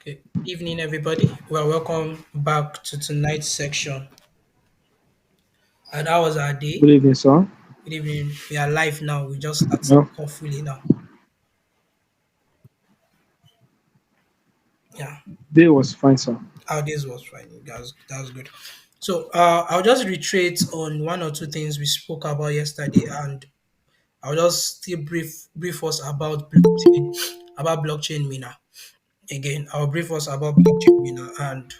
Okay. Evening, everybody. Well, welcome back to tonight's section. And that was our Good day. evening, sir. Good evening. We are live now. We just start Yeah, hopefully now. Yeah, day was fine, sir. our days was fine. That was good. So I'll just reiterate on one or two things we spoke about yesterday, and I'll just still brief us about blockchain Mina. Again, I'll brief us about blockchain Mina, and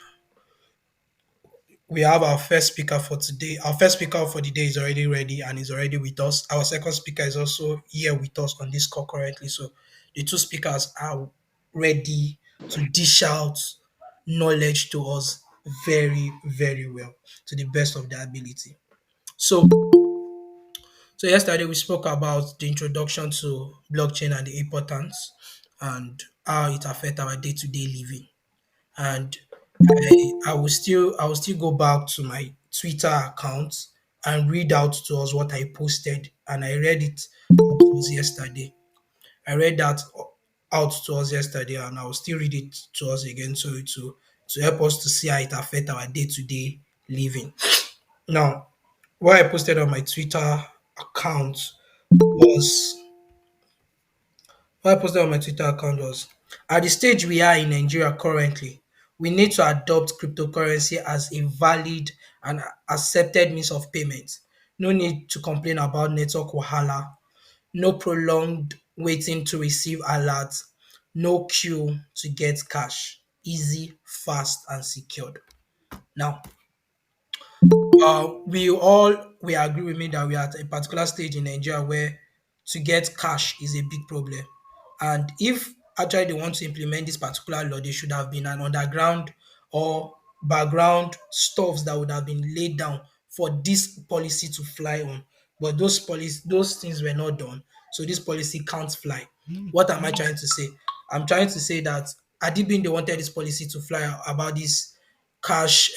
we have our first speaker for today. Our first speaker for the day is already ready and is already with us. Our second speaker is also here with us on this call currently. So the two speakers are ready to dish out knowledge to us very, very well to the best of their ability. So, so yesterday we spoke about the introduction to blockchain and the importance and how it affects our day-to-day living. And I will still go back to my Twitter account and read out to us what I posted, and I read it out to us yesterday. I read that out to us yesterday, and I will still read it to us again, so to help us to see how it affect our day to day living. Now, what I posted on my Twitter account was at the stage we are in Nigeria currently, we need to adopt cryptocurrency as a valid and accepted means of payment. No need to complain about network wahala, no prolonged waiting to receive alerts, no queue to get cash. Easy, fast, and secured. Now, we agree with me that we are at a particular stage in Nigeria where to get cash is a big problem. And if actually they want to implement this particular law, there should have been an underground or background stuffs that would have been laid down for this policy to fly on. But those things were not done. So this policy can't fly. What am I trying to say? I'm trying to say that had it been they wanted this policy to fly about this cash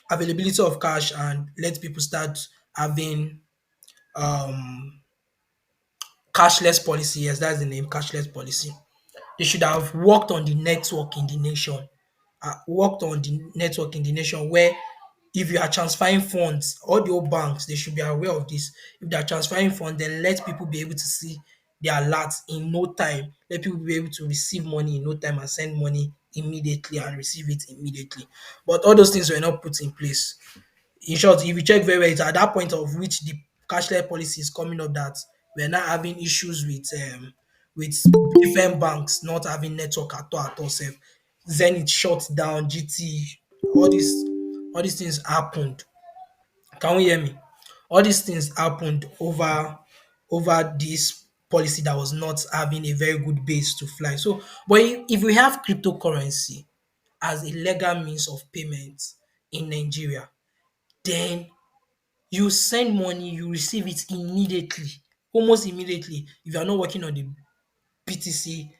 availability of cash and let people start having um cashless policy. Yes, that's the name, cashless policy. They should have worked on the network in the nation, where if you are transferring funds, all the old banks they should be aware of this. If they are transferring funds, then let people be able to see the alerts in no time. Let people be able to receive money in no time and send money immediately and receive it immediately. But all those things were not put in place. In short, if you check very well, it's at that point of which the cashless policy is coming up that we're now having issues with different banks not having network at all. Sef. Zenith shut down, GT, all these things happened. Can we hear me? All these things happened over this policy that was not having a very good base to fly. So, but if we have cryptocurrency as a legal means of payment in Nigeria, then you send money, you receive it immediately, almost immediately. If you are not working on the BTC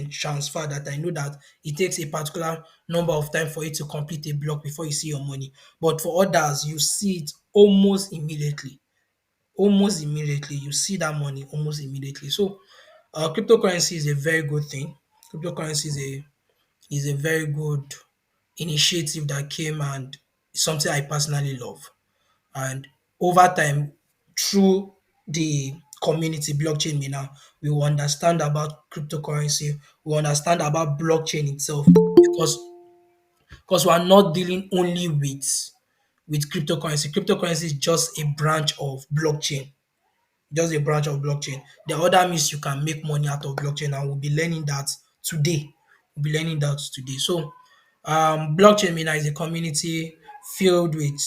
transfer, that I know that it takes a particular number of time for it to complete a block before you see your money. But for others, you see it almost immediately. Almost immediately, you see that money almost immediately. So, cryptocurrency is a very good thing. Cryptocurrency is a very good initiative that came and something I personally love. And over time, through the community blockchain Mina, we will understand about cryptocurrency, we will understand about blockchain itself because we are not dealing only with cryptocurrency. Cryptocurrency is just a branch of blockchain. Just a branch of blockchain. There are other means you can make money out of blockchain, and we'll be learning that today. So, blockchain Mina is a community filled with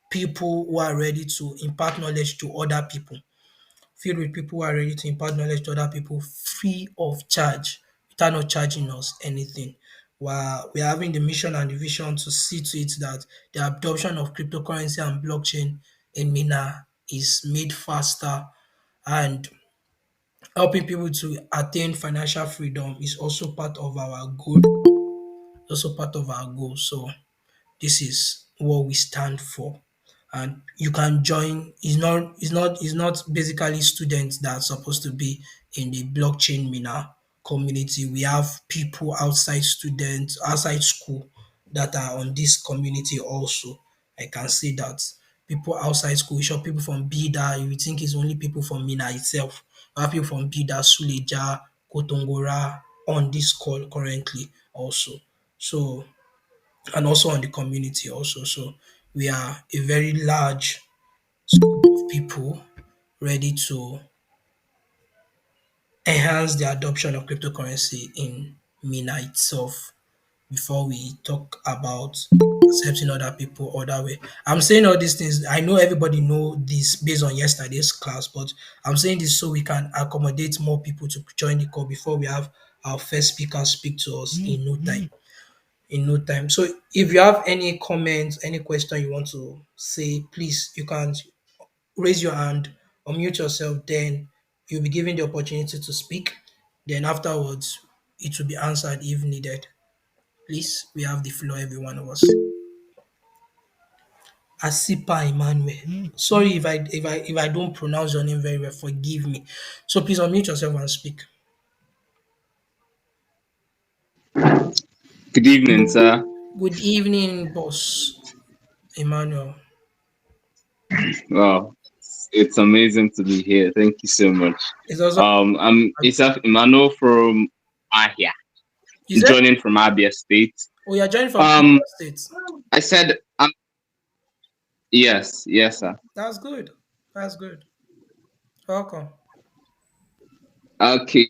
people who are ready to impart knowledge to other people. Filled with people who are ready to impart knowledge to other people free of charge, without not charging us anything. We're having the mission and the vision to see to it that the adoption of cryptocurrency and blockchain in Mina is made faster, and helping people to attain financial freedom is also part of our goal. So this is what we stand for. And you can join. It's not basically students that are supposed to be in the blockchain Mina community. We have people outside students, outside school that are on this community also. I can see that people outside school, we shop people from Bida, you would think it's only people from Minna itself. We have people from Bida, Suleja, Kotongora on this call currently also. So, and also on the community also. So we are a very large group of people ready to enhance the adoption of cryptocurrency in Mina itself before we talk about accepting other people other way. I'm saying all these things. I know everybody know this based on yesterday's class, but I'm saying this so we can accommodate more people to join the call before we have our first speaker speak to us in no time. In no time. So if you have any comments, any question you want to say, please you can raise your hand, unmute yourself, then you'll be given the opportunity to speak. Then afterwards, it will be answered if needed. Please, we have the floor, every one of us. Asipa Emmanuel. Sorry if I don't pronounce your name very well, forgive me. So please unmute yourself and speak. Good evening, sir. Good evening, boss Emmanuel. Wow, it's amazing to be here. Thank you so much. It's also I'm Isaac Emmanuel from Ahia, you said joining from Abia State. oh you're joining from Um, Abia State. I said, yes, yes, sir. That's good. That's good. Welcome. Okay.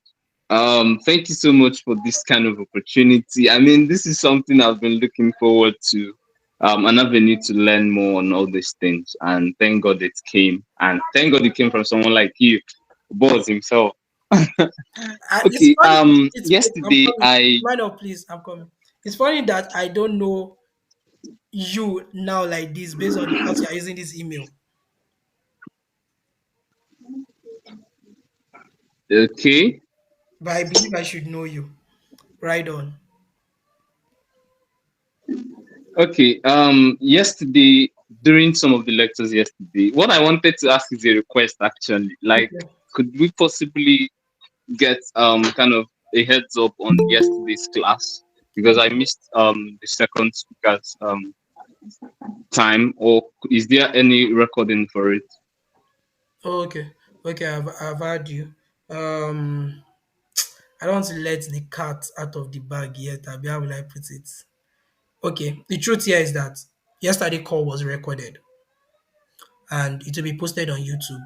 Thank you so much for this kind of opportunity. I mean, this is something I've been looking forward to. An avenue to learn more on all these things, and thank God it came. And thank God it came from someone like you, boss himself. It's Okay. funny. I'm Yesterday coming. I Emmanuel, please, I'm coming. It's funny that I don't know you now like this based on the fact you're using this email. okay. But I believe I should know you. Right on. Okay. Yesterday, during some of the lectures yesterday, what I wanted to ask is a request actually. Like, Okay. could we possibly get kind of a heads up on yesterday's class? Because I missed the second speaker's time, or is there any recording for it? Okay. Okay, I've heard you. Um I don't want to let the cat out of the bag yet. How will I put it? Okay. The truth here is that yesterday call was recorded and it will be posted on YouTube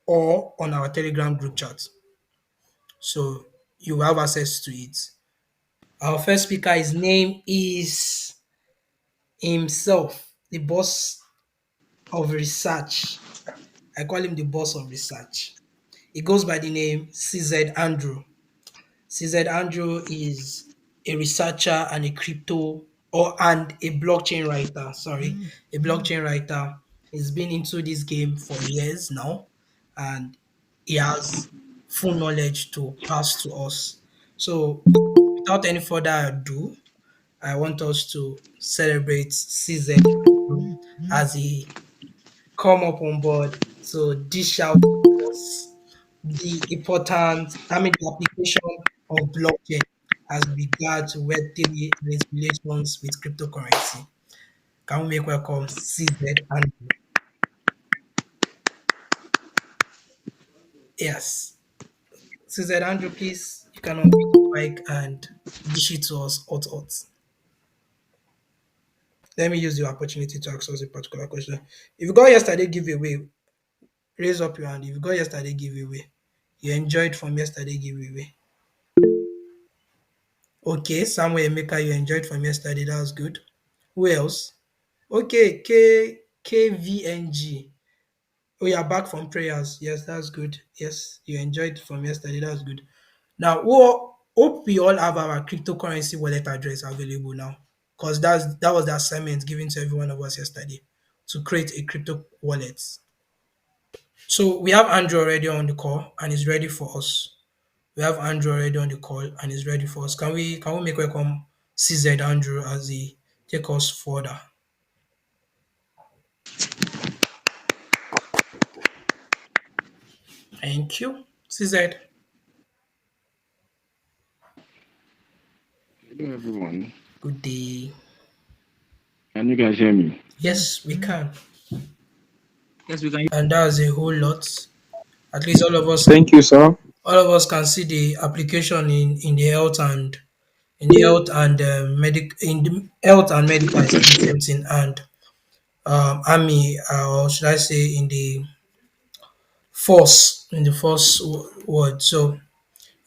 or on our Telegram group chat. So you have access to it. Our first speaker, his name is himself, the boss of research. I call him the boss of research. He goes by the name CZ Andrew. CZ Andrew is a researcher and a crypto and a blockchain writer. Sorry, a blockchain writer. He's been into this game for years now, and he has full knowledge to pass to us. So, without any further ado, I want us to celebrate CZ as he come up on board to dish out to us the importance, the application of blockchain as regards to Web3 and its relations with cryptocurrency. Can we make welcome CZ Andrew? Yes. CZ Andrew, please, you can unmute your mic and dish it to us hot. Let me use the opportunity to ask us a particular question. If you got yesterday giveaway, raise up your hand. If you got yesterday giveaway, you enjoyed from yesterday giveaway. Okay, Samuel Emeka, you enjoyed from yesterday. That was good. Who else? Okay, KVNG. Oh, you're back from prayers. Yes, that's good. Yes, you enjoyed from yesterday. That's good. Now, hope we all have our cryptocurrency wallet address available now, because that was the assignment given to every one of us yesterday to create a crypto wallet. So we have Andrew already on the call and is ready for us. We have Andrew already on the call and is ready for us. Can we make welcome CZ Andrew as he take us further? Thank you, CZ. Hello, everyone. Good day. Can you guys hear me? Yes, we can. Yes, we can. And that's a whole lot. At least Thank you, sir. all of us can see the application in the health and medic in the health and medical is still the same thing, and army, or should I say in the force word. So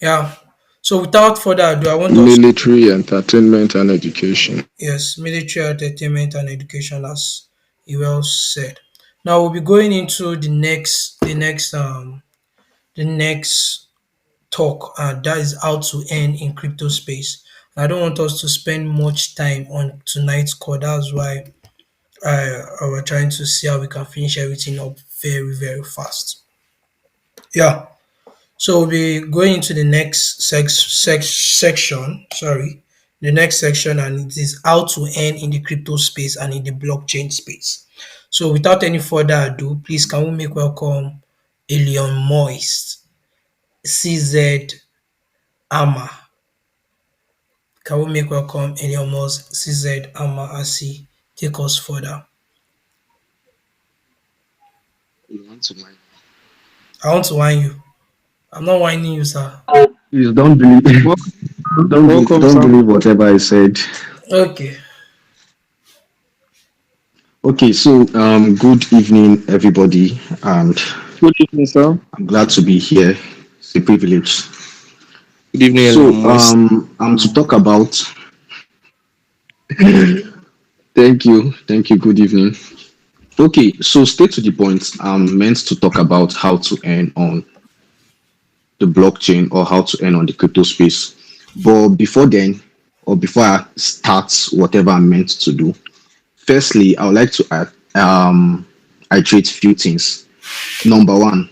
yeah. So without further ado, I want us to, Military, entertainment, and education. yes, military entertainment and education, as you well said. Now we'll be going into the next talk, and that is how to earn in crypto space. I don't want us to spend much time on tonight's call. That's why we're trying to see how we can finish everything up very, very fast. Yeah. So we'll be going into the next section. Sorry, the next section, and it is how to earn in the crypto space and in the blockchain space. So without any further ado, please can we make welcome Elion Moist, CZ Ama. Can we make welcome Elion Moist, CZ Ama, as he take us further? You want to mind? I want to whine you. I'm not whining you, sir. Please don't believe, Welcome, welcome, don't sir. believe whatever I said. Okay. Okay, so good evening, everybody, and Good evening, sir. I'm glad to be here. It's a privilege. Good evening, So Elon Musk. I'm to talk about. Thank you. Good evening. Okay, so straight to the point. I'm meant to talk about how to earn on the blockchain or how to earn on the crypto space. But before then, or before I start whatever I'm meant to do, firstly, I would like to iterate few things. Number one,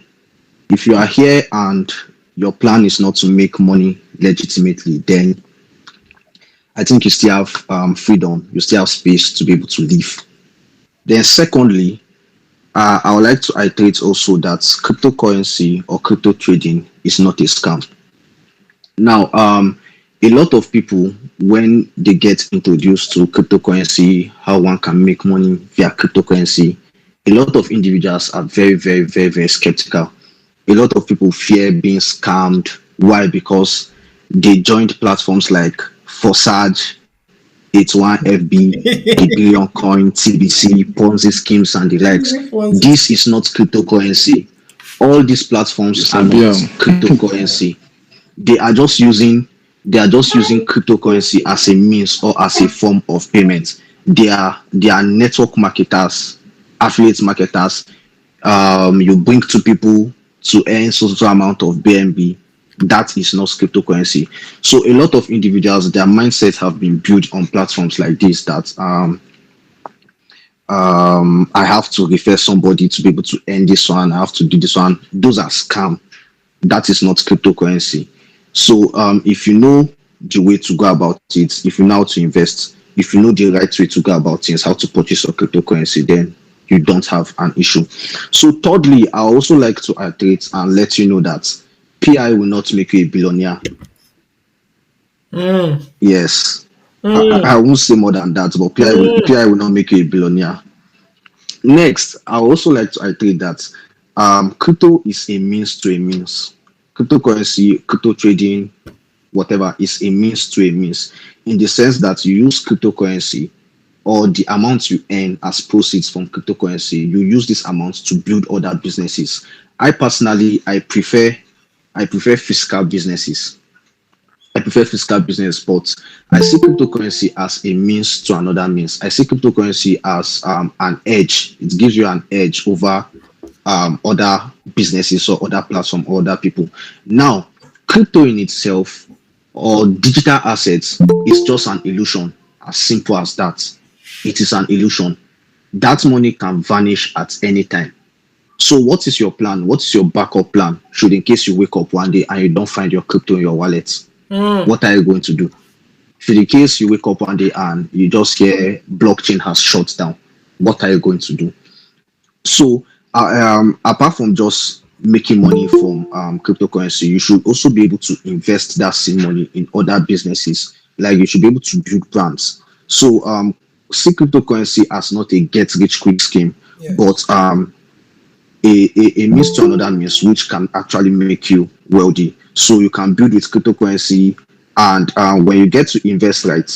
if you are here and your plan is not to make money legitimately, then I think you still have freedom, you still have space to be able to live. Then, secondly, I would like to iterate also that cryptocurrency or crypto trading is not a scam. Now, a lot of people, when they get introduced to cryptocurrency, how one can make money via cryptocurrency, a lot of individuals are very, very, very, very skeptical. A lot of people fear being scammed. Why? Because they joined platforms like Forsage, 81FB, the Billion Coin, TBC, Ponzi schemes, and the likes. This is not cryptocurrency. All these platforms are not Sabiam. cryptocurrency. They are just using they are just using cryptocurrency as a means or as a form of payment. They are network marketers, affiliate marketers. You bring two people to earn so amount of BNB. That is not cryptocurrency. So a lot of individuals, their mindset have been built on platforms like this, that I have to refer somebody to be able to earn this one, I have to do this one. Those are scam. That is not cryptocurrency. So if you know the way to go about it, if you know how to invest, if you know the right way to go about things, how to purchase your cryptocurrency, then you don't have an issue. So thirdly, I also like to iterate and let you know that PI will not make you a billionaire. Mm, Yes. I mm, won't say more than that, but mm. PI will not make you a billionaire. Next, I also like to iterate that crypto is a means to a means. Cryptocurrency, crypto trading, whatever, is a means to a means, in the sense that you use cryptocurrency or the amount you earn as proceeds from cryptocurrency, you use this amount to build other businesses. I personally, I prefer fiscal businesses. I prefer fiscal business, but I see cryptocurrency as a means to another means. I see cryptocurrency as an edge. It gives you an edge over other businesses or other platform or other people. Now, crypto in itself or digital assets is just an illusion. As simple as that. It is an illusion. That money can vanish at any time. So, what is your plan? What is your backup plan? Should, in case you wake up one day and you don't find your crypto in your wallet, Mm. what are you going to do? Should, in case you wake up one day and you just hear blockchain has shut down, what are you going to do? So, apart from just making money from cryptocurrency, you should also be able to invest that same money in other businesses, Like you should be able to build brands. So see cryptocurrency as not a get rich quick scheme, but Yes. a means to another means which can actually make you wealthy. So you can build with cryptocurrency, and when you get to invest right,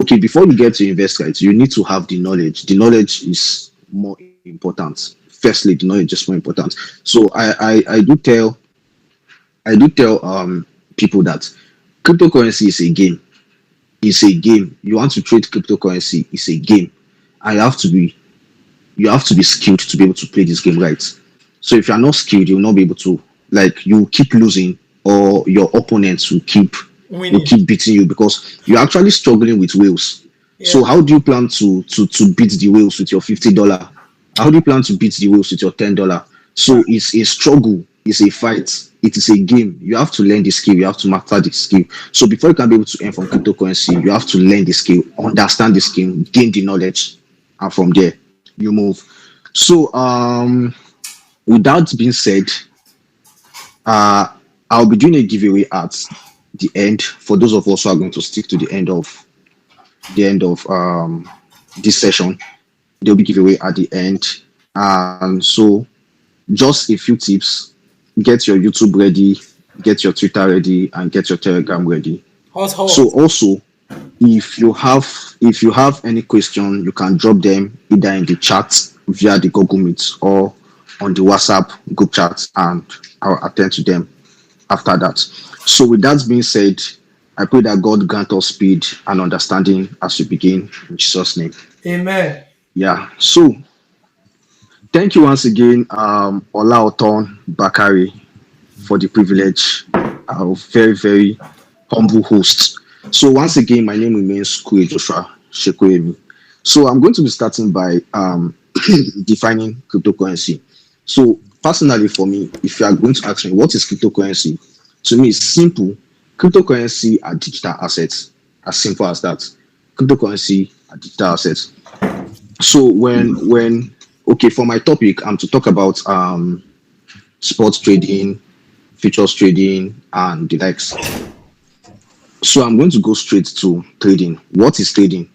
okay, before you get to invest right, you need to have the knowledge. The knowledge is more important. Firstly, the knowledge is more important. So I do tell people that cryptocurrency is a game. It's a game. You want to trade cryptocurrency, it's a game. And you have to be skilled to be able to play this game right. So if you are not skilled, you'll not be able to, like, you keep losing, or your opponents will Winning. keep beating you because you're actually struggling with whales. Yeah. So how do you plan to beat the whales with your $50? How do you plan to beat the whales with your $10? So Fact. it's a struggle, it's a fight, it is a game. You have to learn the skill, you have to master the skill. So before you can be able to earn from cryptocurrency, you have to learn the skill, understand the skill, gain the knowledge, and from there you move. So with that being said, uh I'll be doing a giveaway at the end for those of us who are going to stick to the end of this session. There'll be giveaway at the end. And so just a few tips: get your YouTube ready, get your Twitter ready, and get your Telegram ready. Hot, So hot. also, if you have any question, you can drop them either in the chat via the Google Meet or on the WhatsApp group chat, and I'll attend to them after that. So with that being said, I pray that God grant us speed and understanding as we begin in Jesus' name. Amen. Yeah. So thank you once again, Olaoton Bakari, for the privilege. Very, very humble host. So once again, my name remains Kue Joshua Shekoemi. So I'm going to be starting by defining cryptocurrency. So personally, for me, if you are going to ask me what is cryptocurrency, to me it's simple. Cryptocurrency are digital assets, as simple as that. Cryptocurrency are digital assets. So when okay, for my topic, I'm to talk about sports trading, futures trading, and the likes. So I'm going to go straight to trading. What is trading?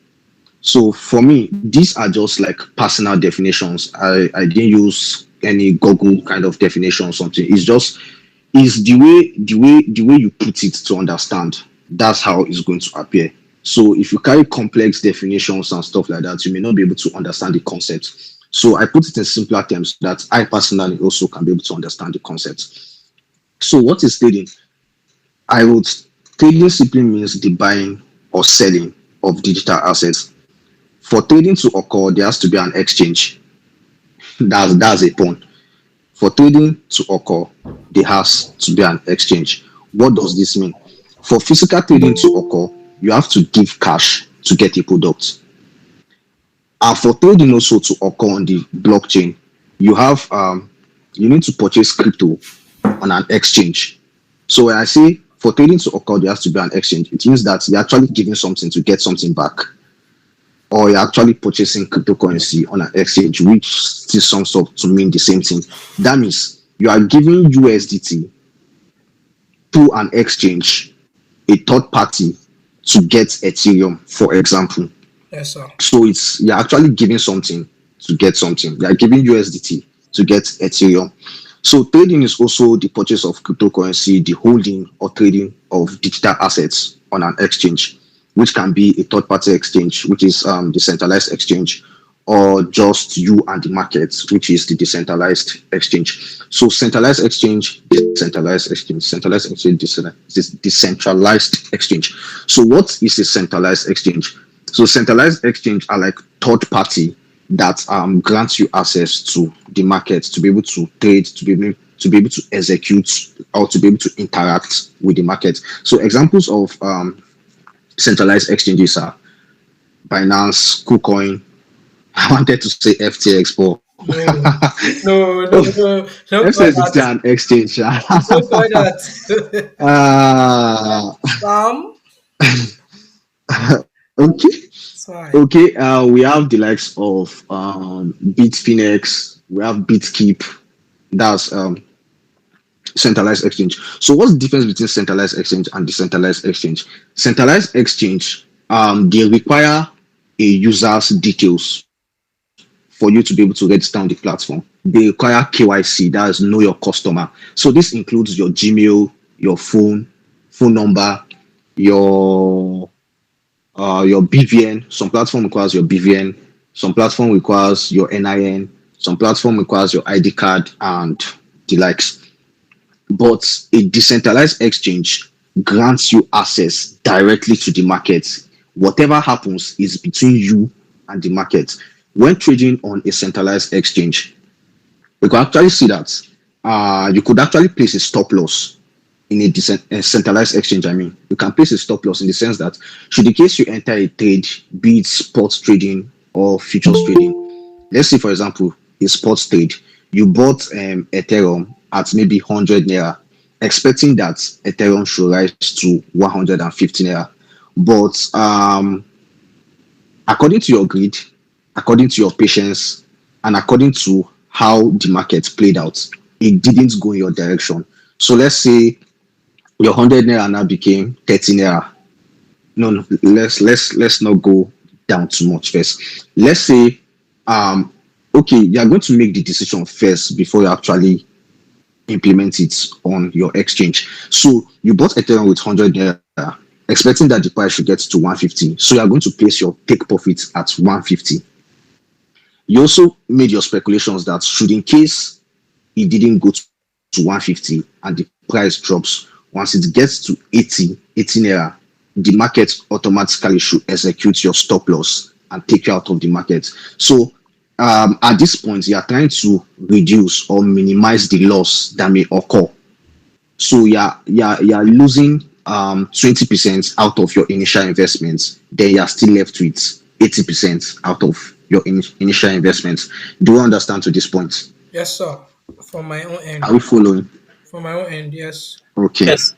So for me, these are just like personal definitions. I didn't use any Google kind of definition or something. It's the way you put it to understand. That's how it's going to appear. So if you carry complex definitions and stuff like that, you may not be able to understand the concept. So I put it in simpler terms so that I personally also can be able to understand the concept. So what is trading? I would Trading simply means the buying or selling of digital assets. For trading to occur, there has to be an exchange. That's a point. For trading to occur, there has to be an exchange. What does this mean? For physical trading to occur, you have to give cash to get a product. And for trading also to occur on the blockchain, you have you need to purchase crypto on an exchange. So when I say for trading to occur, there has to be an exchange. It means that you're actually giving something to get something back, or you're actually purchasing cryptocurrency on an exchange, which still sums up to mean the same thing. That means you are giving USDT through an exchange, a third party, to get Ethereum, for example. Yes, sir. So you're actually giving something to get something. You're giving USDT to get Ethereum. So trading is also the purchase of cryptocurrency, the holding or trading of digital assets on an exchange, which can be a third-party exchange, which is the centralized exchange, or just you and the market, which is the decentralized exchange. So centralized exchange, decentralized exchange. So what is a centralized exchange? So centralized exchange are like third party that grants you access to the market to be able to trade, to be able to execute, or to be able to interact with the market. So examples of centralized exchanges are Binance, KuCoin. I wanted to say FTX, but No, no, no, no. Don't call FTX is that. still an exchange. Don't call that. uh, Spam. okay. That's why. Okay, we have the likes of Bitfinex, we have Bitkeep, that's Centralized exchange. So what's the difference between centralized exchange and decentralized exchange? Centralized exchange, they require a user's details for you to be able to register on the platform. They require KYC, that is know your customer. So this includes your Gmail, your phone number, your your BVN. Some platform requires your BVN. Some platform requires your NIN. Some platform requires your ID card and the likes. But a decentralized exchange grants you access directly to the market. Whatever happens is between you and the market. When trading on a centralized exchange, you can actually see that you could actually place a stop loss in a centralized exchange. I mean, you can place a stop loss in the sense that should the case you enter a trade, be it sports trading or futures trading, let's say for example a sports trade, you bought Ethereum at maybe 100 naira, expecting that Ethereum should rise to 150 naira. But according to your greed, according to your patience, and according to how the market played out, it didn't go in your direction. So let's say your 100 naira now became 30 naira. No, no, let's not go down too much first. Let's say okay, you are going to make the decision first before you actually implement it on your exchange. So you bought Ethereum with 100 naira, expecting that the price should get to 150. So you are going to place your take profit at 150. You also made your speculations that should in case it didn't go to 150 and the price drops, once it gets to 80 naira, the market automatically should execute your stop loss and take you out of the market. So at this point, you are trying to reduce or minimize the loss that may occur. So you're losing 20% out of your initial investments, then you're still left with 80% out of your initial investments. Do you understand to this point? Yes, sir. From my own Are end. we following? From my own end, yes. Okay. Yes,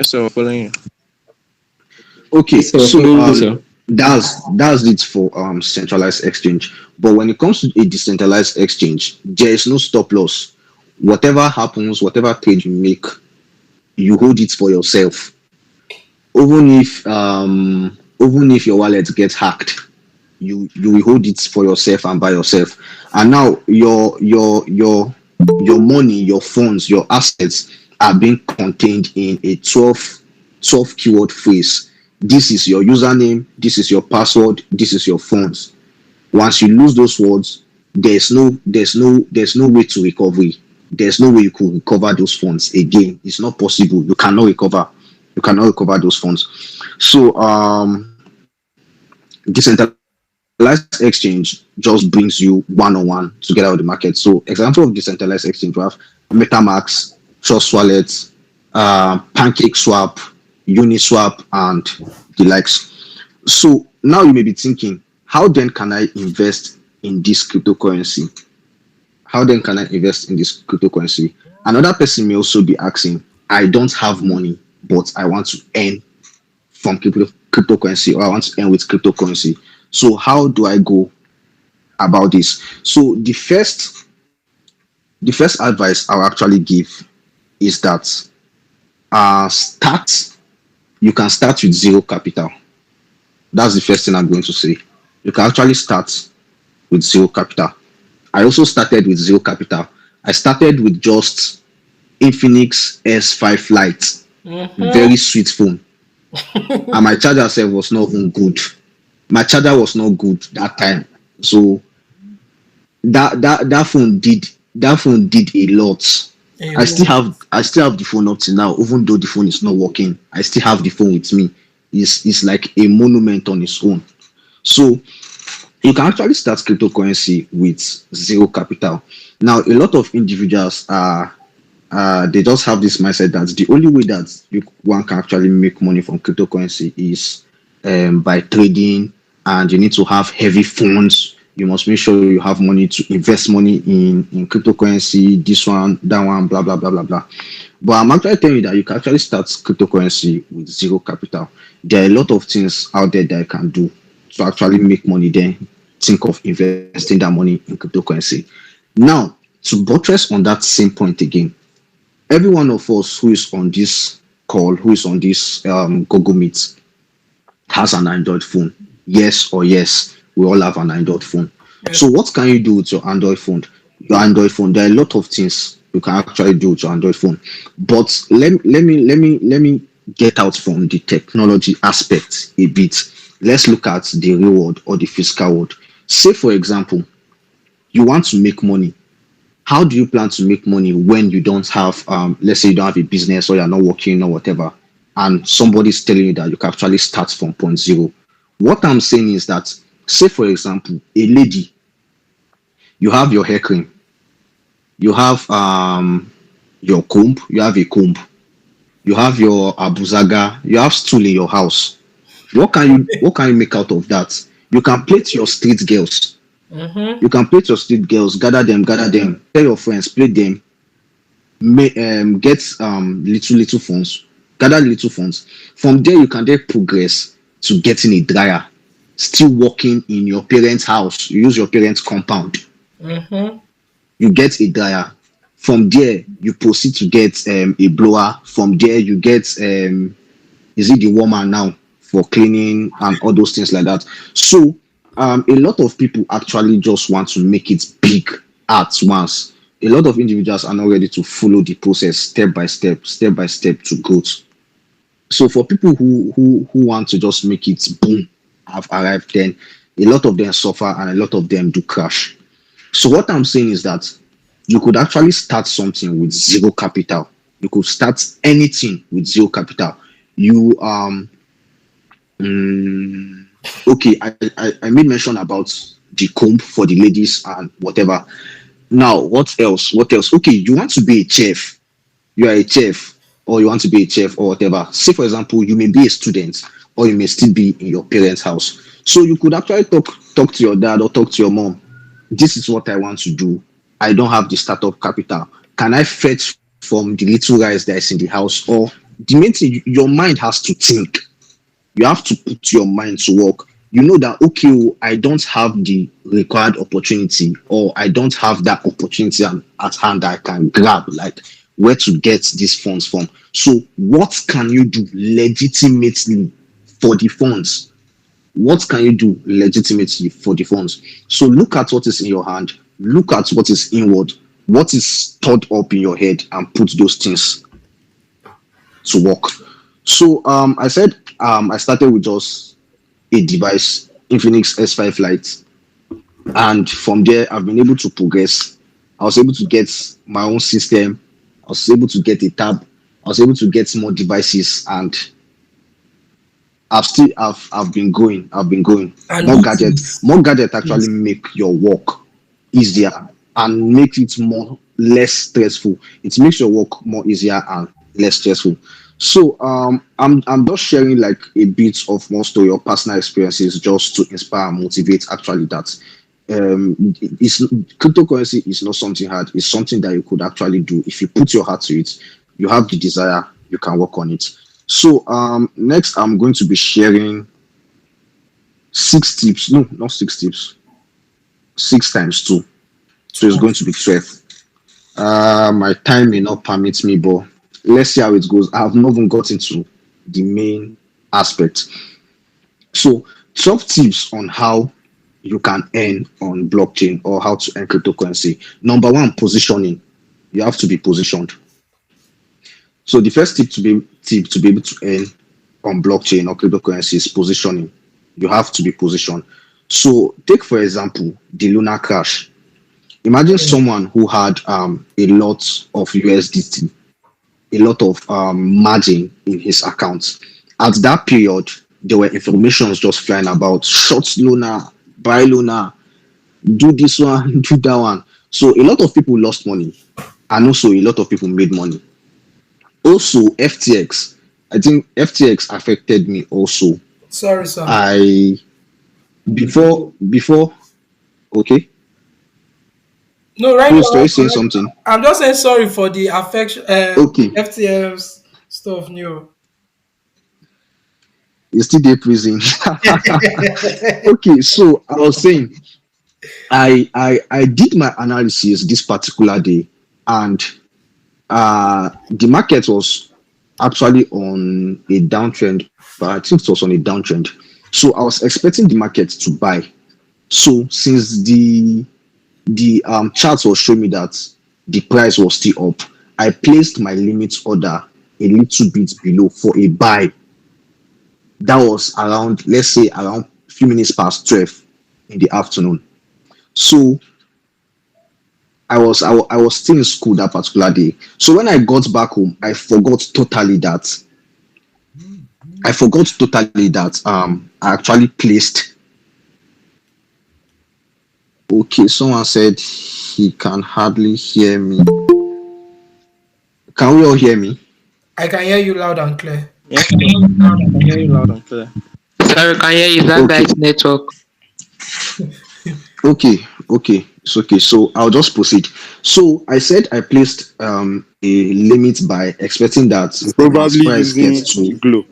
sir. We're following you. Okay, Yes, sir. so We're following you, sir. that's it for centralized exchange. But when it comes to a decentralized exchange, there is no stop loss. Whatever happens, whatever trade you make, you hold it for yourself. Even if your wallet gets hacked, you will hold it for yourself and by yourself. And now your money, your funds, your assets are being contained in a 12 keyword phrase. This is your username, this is your password, this is your funds. Once you lose those words, there's no way to recovery. There's no way you could recover those funds again. It's not possible. You cannot recover those funds. So decentralized exchange just brings you one-on-one together with the market. So example of decentralized exchange, we have MetaMask, Trust Wallet, Pancake Swap, Uniswap, and the likes. So now you may be thinking, how then can I invest in this cryptocurrency? How then can I invest in this cryptocurrency? Another person may also be asking, I don't have money, but I want to earn from cryptocurrency, or I want to earn with cryptocurrency. So how do I go about this? So the first advice I'll actually give is that start you can start with zero capital. That's the first thing I'm going to say. You can actually start with zero capital. I also started with zero capital. I started with just Infinix S5 Lite, Mm-hmm. very sweet phone, and my charger self was not even good. My charger was not good that time, so that phone did a lot. A I still whole have I still have the phone up to now, even though the phone is not working. I still have the phone with me. It's like a monument on its own. So you can actually start cryptocurrency with zero capital. Now, a lot of individuals are they just have this mindset that the only way that one can actually make money from cryptocurrency is by trading, and you need to have heavy funds. You must make sure you have money to invest money in cryptocurrency, this one, that one, blah blah blah blah blah. But I'm actually telling you that you can actually start cryptocurrency with zero capital. There are a lot of things out there that you can do to actually make money. Then think of investing that money in cryptocurrency. Now, to buttress on that same point again, Every one of us who is on this call, who is on this Google Meet, has an Android phone. Yes or yes, we all have an Android phone. So Yes. what can you do with your Android phone? Your Android phone, there are a lot of things you can actually do with your Android phone. But let me get out from the technology aspect a bit. Let's look at the real world or the physical world. Say for example, you want to make money. How do you plan to make money when you don't have let's say you don't have a business or you're not working or whatever, and somebody's telling you that you can actually start from point zero? What I'm saying is that, say for example, a lady, you have your hair cream, you have your comb, you have a comb, you have your abuzaga, you have stool in your house. What can you make out of that? You can plate your street girls. Mm-hmm. You can plate your street girls, gather them, tell your friends, play them, get little funds, gather little funds. From there, you can then progress to getting a dryer, still working in your parents' house. You use your parents' compound, Mm-hmm. you get a dryer. From there, you proceed to get a blower. From there, you get is it the warmer now for cleaning and all those things like that. So a lot of people actually just want to make it big at once. A lot of individuals are not ready to follow the process step by step to growth. So for people who want to just make it boom, have arrived, then a lot of them suffer and a lot of them do crash. So what I'm saying is that you could actually start something with zero capital. You could start anything with zero capital. You mm, okay, I made mention about the comb for the ladies and whatever. Now, what else? What else? Okay, you want to be a chef. You are a chef, or you want to be a chef, or whatever. Say, for example, you may be a student, or you may still be in your parents' house. So you could actually talk to your dad or talk to your mom. This is what I want to do. I don't have the startup capital. Can I fetch from the little rice that is in the house? Or the main thing, your mind has to think. You have to put your mind to work. You know that, okay, oh, I don't have the required opportunity, or I don't have that opportunity at hand that I can grab, like where to get these funds from. So what can you do legitimately for the funds? What can you do legitimately for the funds? So look at what is in your hand, look at what is inward, what is stored up in your head, and put those things to work. So I said I started with just a device, Infinix S5 Lite, and from there I've been able to progress. I was able to get my own system. I was able to get a tab. I was able to get more devices, and I've been going. I've been going. And More which gadgets. is More gadgets actually yes. make your work easier and make it more less stressful. It makes your work more easier and less stressful. So I'm just sharing like a bit of more story or personal experiences just to inspire and motivate actually that it's cryptocurrency is not something hard. It's something that you could actually do if you put your heart to it. You have the desire, you can work on it. So next I'm going to be sharing 6 tips. No, not 6 tips. 6 times 2. So it's going to be 12. My time may not permit me, but let's see how it goes. I have not even got into the main aspect. So 12 tips on how you can earn on blockchain or how to earn cryptocurrency. Number one, positioning. You have to be positioned. So the first tip to be able to earn on blockchain or cryptocurrency is positioning. You have to be positioned. So take for example the lunar crash. Imagine Mm. someone who had a lot of USDT, a lot of margin in his account. At that period, there were informations just flying about short Luna, buy Luna, do this one, do that one. So a lot of people lost money, and also a lot of people made money. Also, FTX. I think FTX affected me also. Sorry, sir. I before okay. No, right Please, are now, you saying something? I'm just saying sorry for the affection, Okay, FTM's stuff. New. you still dey prison. Okay, so I was saying I did my analysis this particular day, and The market was actually on a downtrend, but I think it was on a downtrend. So I was expecting the market to buy. So since the chart was showing me that the price was still up, I placed my limit order a little bit below for a buy. That was around, let's say, around few minutes past 12 in the afternoon. So I was still in school that particular day. So when I got back home, I forgot totally that I actually placed. Okay, someone said he can hardly hear me. Can we all hear me? I can hear you loud and clear. Yes, sir. I can hear you loud and clear. Sorry, can hear you. That Okay, guy's network. okay, it's okay. So I'll just proceed. So I said I placed a limit by expecting that He's as probably price using gets to. Glow.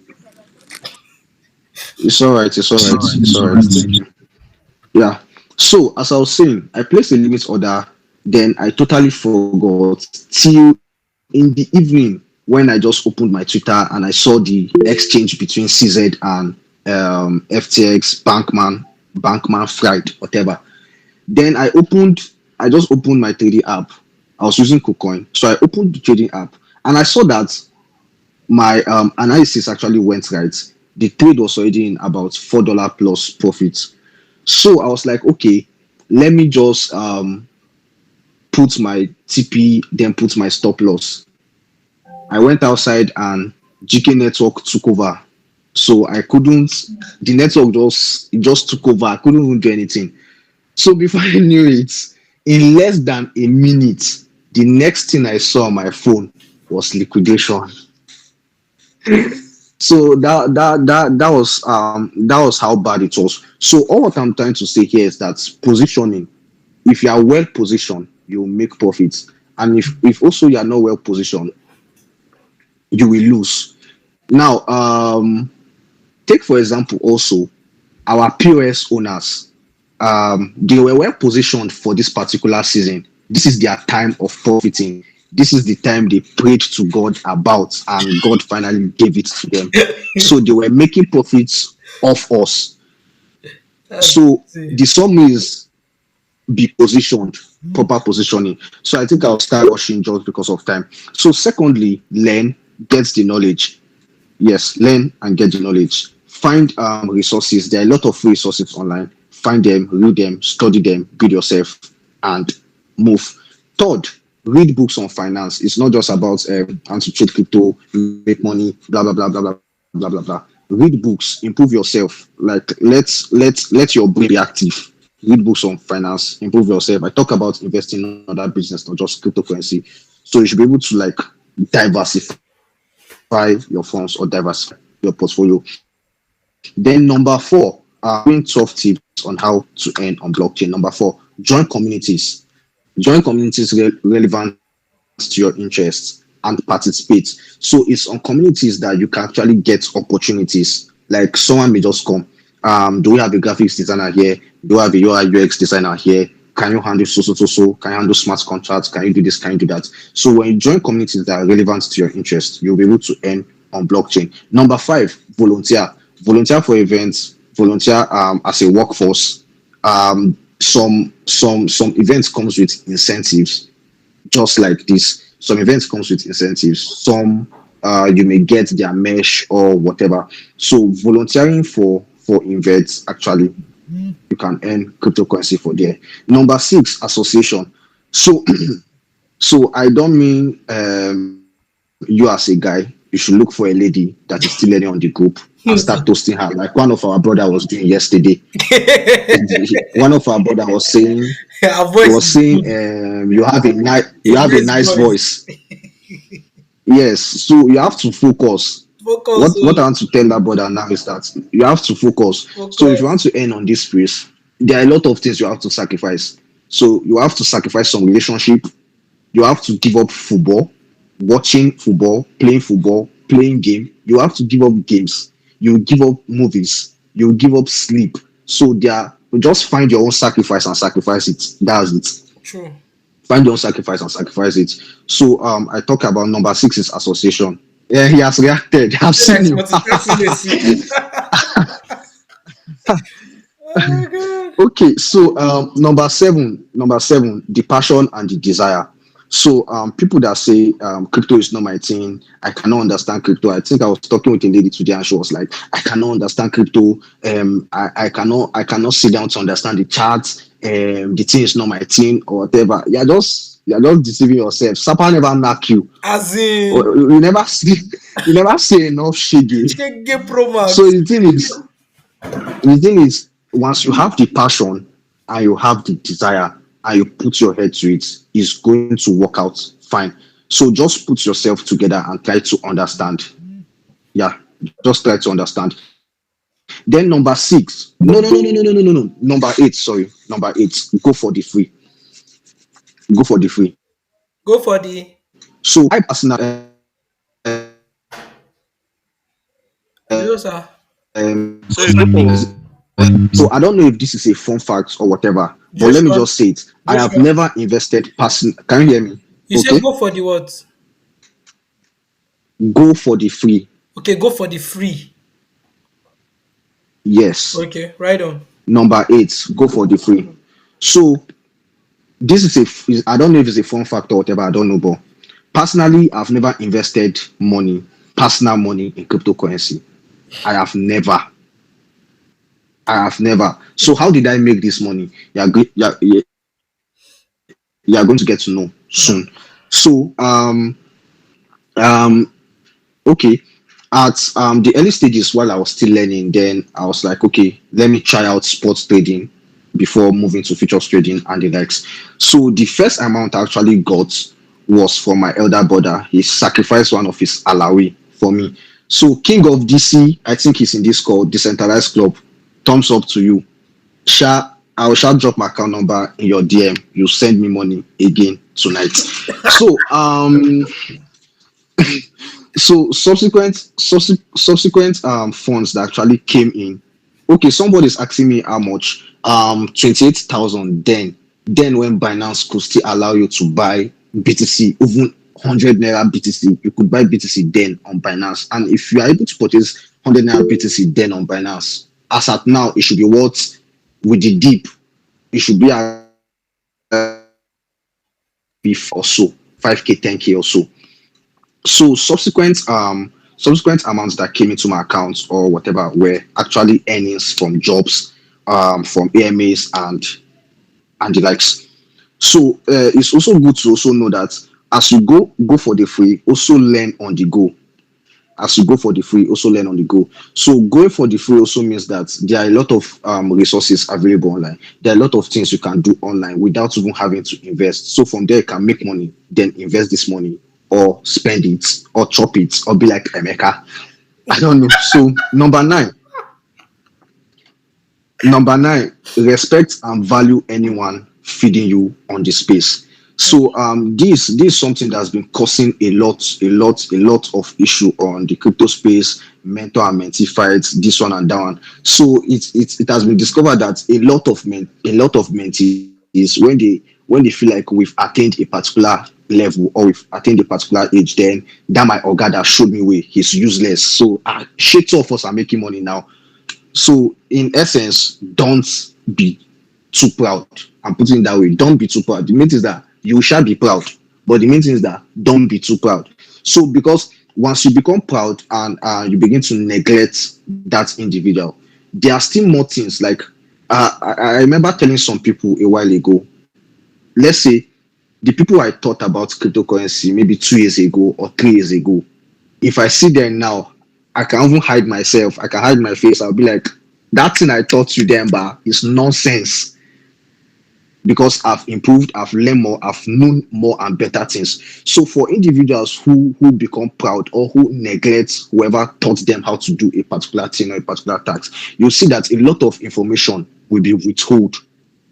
It's all right, it's all right, it's all right. Thank you. Yeah. So as I was saying, I placed a limit order, then I totally forgot till in the evening when I just opened my Twitter and I saw the exchange between CZ and FTX, Bankman Fried, whatever. Then I just opened my trading app. I was using KuCoin. So I opened the trading app and I saw that my analysis actually went right. The trade was already in about $4 plus profits. So I was like, okay, let me just put my TP, then put my stop loss. I went outside and GK network took over. So I couldn't, the network just took over. I couldn't even do anything. So before I knew it, in less than a minute, the next thing I saw on my phone was liquidation. So that was how bad it was. So all what I'm trying to say here is that positioning, if you are well positioned, you will make profits. And if also you are not well positioned, you will lose. Now, take for example also our POS owners. They were well positioned for this particular season. This is their time of profiting. This is the time they prayed to God about, and God finally gave it to them. So they were making profits off us. So See. the sum is be positioned, proper positioning. So I think I'll start rushing just because of time. So secondly, learn, get the knowledge. Yes, learn and get the knowledge. Find resources. There are a lot of free resources online. Find them, read them, study them, build yourself, and move. Third, read books on finance. It's not just about how to trade crypto, make money, blah blah blah blah blah blah blah blah. Read books, improve yourself. Like let your brain be active. Read books on finance, improve yourself. I talk about investing in other business, not just cryptocurrency. So you should be able to like diversify your funds or diversify your portfolio. Then number four, giving 12 tips on how to earn on blockchain. Number four, join communities. Join communities relevant to your interests and participate. So it's on communities that you can actually get opportunities. Like someone may just come. Do we have a graphics designer here? Do we have a UI UX designer here? Can you handle so? Can you handle smart contracts? Can you do this? Can you do that? So when you join communities that are relevant to your interest, you'll be able to earn on blockchain. Number five, volunteer. Volunteer for events. Volunteer as a workforce. Some events comes with incentives, just like this. Some events comes with incentives. Some you may get their mesh or whatever. So volunteering for events actually you can earn cryptocurrency for there. Number six, association. So so I don't mean you as a guy, you should look for a lady that is still learning on the group and start toasting her like one of our brother was doing yesterday. One of our brother was saying Her he voice was is saying good. you A have a nice nice voice. voice. Yes, so you have to focus. Focus. What I Oh. want to tell that brother now is that you have to focus. So if you want Focus. to earn on this space, there are a lot of things you have to sacrifice. So you have to sacrifice some relationship. You have to give up football, watching football, playing game. You have to give up games. You give up movies. You give up sleep. So there, just find your own sacrifice and sacrifice it. That's it. True. Find your own sacrifice and sacrifice it. So I talk about number six is association. Yeah, he has reacted. I've This seen is you. multitasking the see. Oh god. Okay, so number seven, the passion and the desire. So people that say crypto is not my thing, I cannot understand crypto. I think I was talking with a lady today and she was like, I cannot understand crypto. I cannot sit down to understand the charts. The thing is not my thing or whatever. You're just deceiving yourself. Sapa never knock you. As Or in you never see you never say enough shiggy. Shege Pro So Max. the thing is, once you have the passion and you have the desire and you put your head to it, it's going to work out fine. So just put yourself together and try to understand. Yeah, just try to understand. Then number six, no. Number eight, sorry. Number eight, go for the free. Go for the free. Go for the So I personally hello sir. So you go for so I don't know if this is a fun fact or whatever, but let me Joshua. just say it. I have Joshua. never invested person. Can you hear me? You said Okay. go for the what? Go for the free. Okay, go for the free. Yes. Okay, right on. Number eight, go for the free. So this I don't know if it's a fun fact or whatever, I don't know, but personally, I've never invested money, personal money in cryptocurrency. I have never. I have never. So how did I make this money? You are going to get to know soon. So um okay, at the early stages while I was still learning, then I was like, okay, let me try out sports trading before moving to futures trading and the likes. So the first amount I actually got was from my elder brother. He sacrificed one of his alawi for me. So King of DC, I think he's in this called Decentralized Club. Thumbs up to you. I will shall drop my account number in your DM. You send me money again tonight. So subsequent funds that actually came in. Okay, somebody's asking me how much. 28,000 then when Binance could still allow you to buy BTC, even 100 naira BTC, you could buy BTC then on Binance. And if you are able to purchase 100 naira BTC then on Binance, as at now, it should be what with the dip, it should be at or so, 5k, 10k or so. So subsequent amounts that came into my account or whatever were actually earnings from jobs, from AMAs and the likes. So it's also good to also know that as you go for the free, also learn on the go. As you go for the free, also learn on the go. So going for the free also means that there are a lot of resources available online. There are a lot of things you can do online without even having to invest. So from there you can make money, then invest this money or spend it or chop it or be like Emeka. I don't know. So number nine, respect and value anyone feeding you on the space. So this is something that's been causing a lot of issue on the crypto space, mentor and mentee fights, this one and that one. So it has been discovered that a lot of mentees when they feel like we've attained a particular level or we've attained a particular age, then that my oga that showed me way, he's useless. So shit, two of us are making money now. So, in essence, don't be too proud. I'm putting it that way. Don't be too proud. The main thing is that you shall be proud, but the main thing is that don't be too proud. So, because once you become proud and you begin to neglect that individual, there are still more things. Like I remember telling some people a while ago. Let's say the people I thought about cryptocurrency maybe 2 years ago or 3 years ago, if I see them now, I can even hide myself. I can hide my face. I'll be like, that thing I taught you then, but is nonsense because I've improved, I've learned more, I've known more and better things. So for individuals who become proud or who neglect whoever taught them how to do a particular thing or a particular task, you'll see that a lot of information will be withheld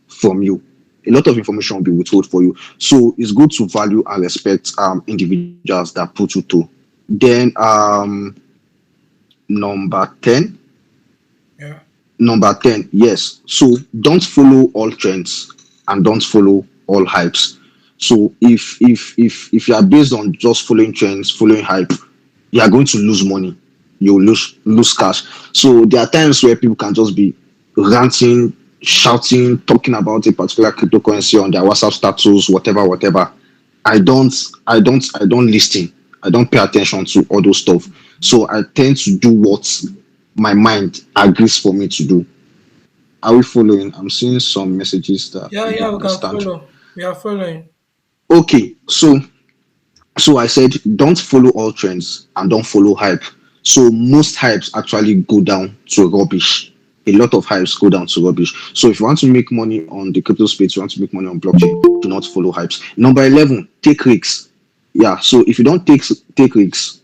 from you. A lot of information will be withheld for you. So it's good to value and respect individuals that put you through. Then number 10. Yeah. Number 10, yes. So don't follow all trends and don't follow all hypes. So if you are based on just following trends, following hype, you are going to lose money. You will lose cash. So there are times where people can just be ranting, shouting, talking about a particular cryptocurrency on their WhatsApp status, whatever, whatever. I don't listen. I don't pay attention to all those stuff. So I tend to do what my mind agrees for me to do. Are we following? I'm seeing some messages that Yeah, I yeah, don't we can understand. follow. We are following. Okay, so I said don't follow all trends and don't follow hype. So most hypes actually go down to rubbish. A lot of hypes go down to rubbish. So if you want to make money on the crypto space, you want to make money on blockchain, do not follow hypes. Number 11, take risks. Yeah, so if you don't take risks,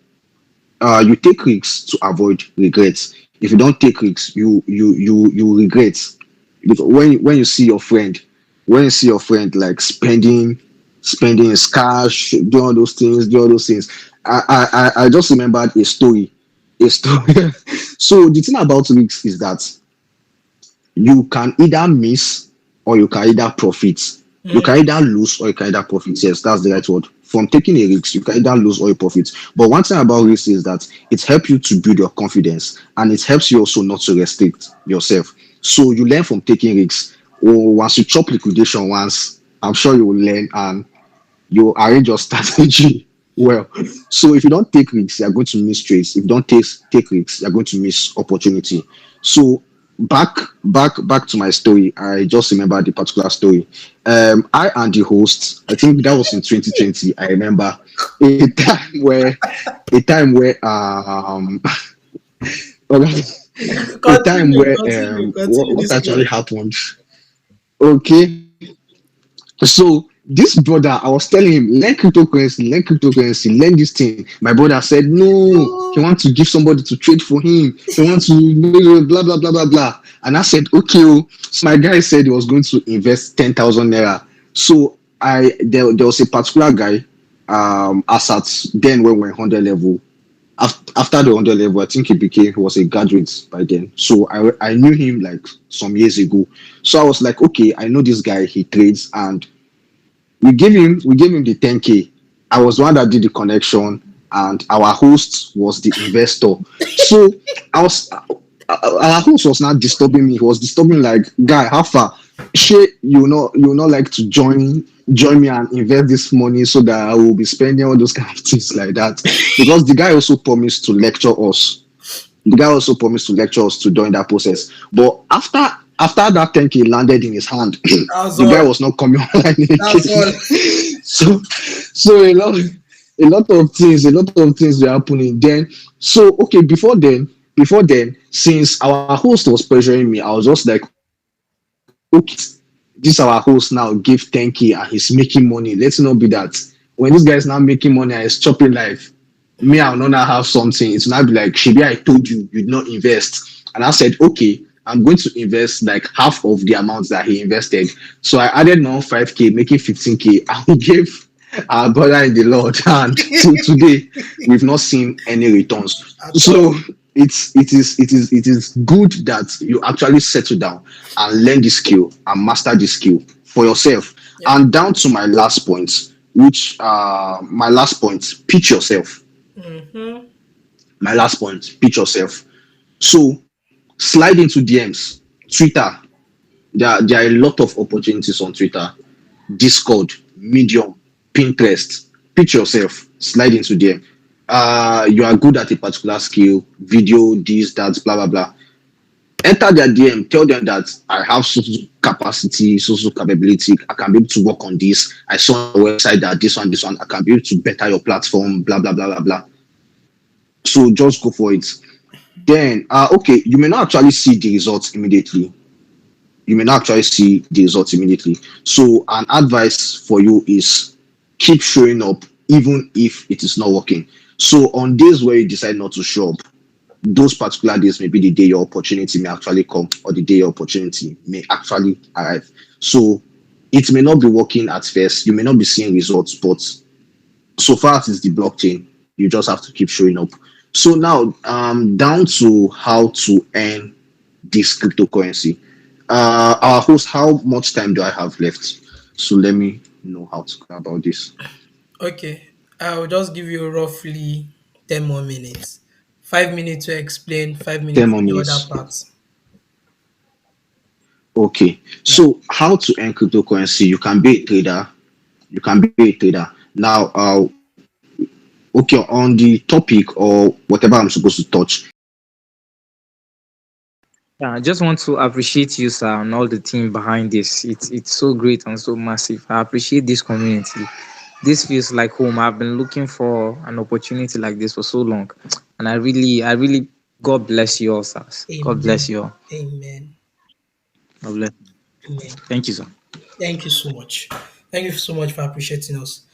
you take risks to avoid regrets. If you don't take risks, you regret. Because when you see your friend, when you see your friend like spending his cash, doing all those things. I just remembered a story. A story. So the thing about risks is that you can either miss or you can either profit. You can Mm, either lose or you can either profit. Yes, that's the right word. From taking a risk, you can either lose or you profit. But one thing about risk is that it helps you to build your confidence and it helps you also not to restrict yourself. So you learn from taking risks. Or once you chop liquidation once, I'm sure you will learn and you arrange your strategy well. So if you don't take risks, you're going to miss trades. If you don't take risks, you're going to miss opportunity. So back to my story. I just remember the particular story. I and the host, I think that was in 2020. I remember a time where a time continue, where continue what this actually story. happened. Okay, so this brother, I was telling him, learn cryptocurrency, learn this thing. My brother said, no, he Oh, wants to give somebody to trade for him. He wants to blah, blah, blah, blah, blah. And I said, okay. Oh. So my guy said he was going to invest 10,000 naira. So there was a particular guy, as at then when we were 100 level. After the 100 level, I think he was a graduate by then. So I knew him like some years ago. So I was like, okay, I know this guy, he trades, and we gave him the 10K. I was the one that did the connection, and our host was the investor. So I was our host was not disturbing me. He was disturbing like, guy, how far? Shit, you know like to join me and invest this money so that I will be spending all those kind of things like that. Because the guy also promised to lecture us. The guy also promised to lecture us to during that process. But after that 10K landed in his hand, that's the guy all. was not coming online That's again. all. So a lot of things were happening. Then so okay, before then, since our host was pressuring me, I was just like, okay, this our host now give 10K and he's making money. Let's not be that. When this guy is now making money and he's chopping life, me, I'll not have something. It's not be like, Shibi, I told you, you'd not invest. And I said, okay, I'm going to invest like half of the amount that he invested. So I added now 5K, making 15K. And we gave our brother in the Lord. And till today, we've not seen any returns. At So all. it is good that you actually settle down and learn the skill and master the skill for yourself. Yeah. And down to my last point, which my last point, pitch yourself. Mm-hmm. My last point, pitch yourself. So slide into DMs, Twitter. There are a lot of opportunities on Twitter, Discord, Medium, Pinterest. Pitch yourself, slide into them. You are good at a particular skill, video, this, that, blah, blah, blah. Enter their DM, tell them that I have social capacity, social capability, I can be able to work on this. I saw on the website that this one, I can be able to better your platform, blah, blah, blah, blah, blah. So just go for it. Then, okay, you may not actually see the results immediately. You may not actually see the results immediately. So, an advice for you is keep showing up even if it is not working. So, on days where you decide not to show up, those particular days may be the day your opportunity may actually come or the day your opportunity may actually arrive. So, it may not be working at first, you may not be seeing results, but so far as it's the blockchain, you just have to keep showing up. So now, down to how to earn this cryptocurrency. Our host, how much time do I have left? So let me know how to go about this. Okay, I'll just give you roughly 10 more minutes. 5 minutes to explain, 5 minutes 10 for more the other minutes. parts. Okay. Yeah. So how to earn cryptocurrency? You can be a trader. You can be a trader. Now, okay, on the topic or whatever I'm supposed to touch, Yeah, I just want to appreciate you, sir, and all the team behind this. It's so great and so massive. I appreciate this community. This feels like home. I've been looking for an opportunity like this for so long, and I really, God bless you all, sir. God bless Amen. you all. Amen. God bless. Amen. Thank you, sir. Thank you so much. Thank you so much for appreciating us.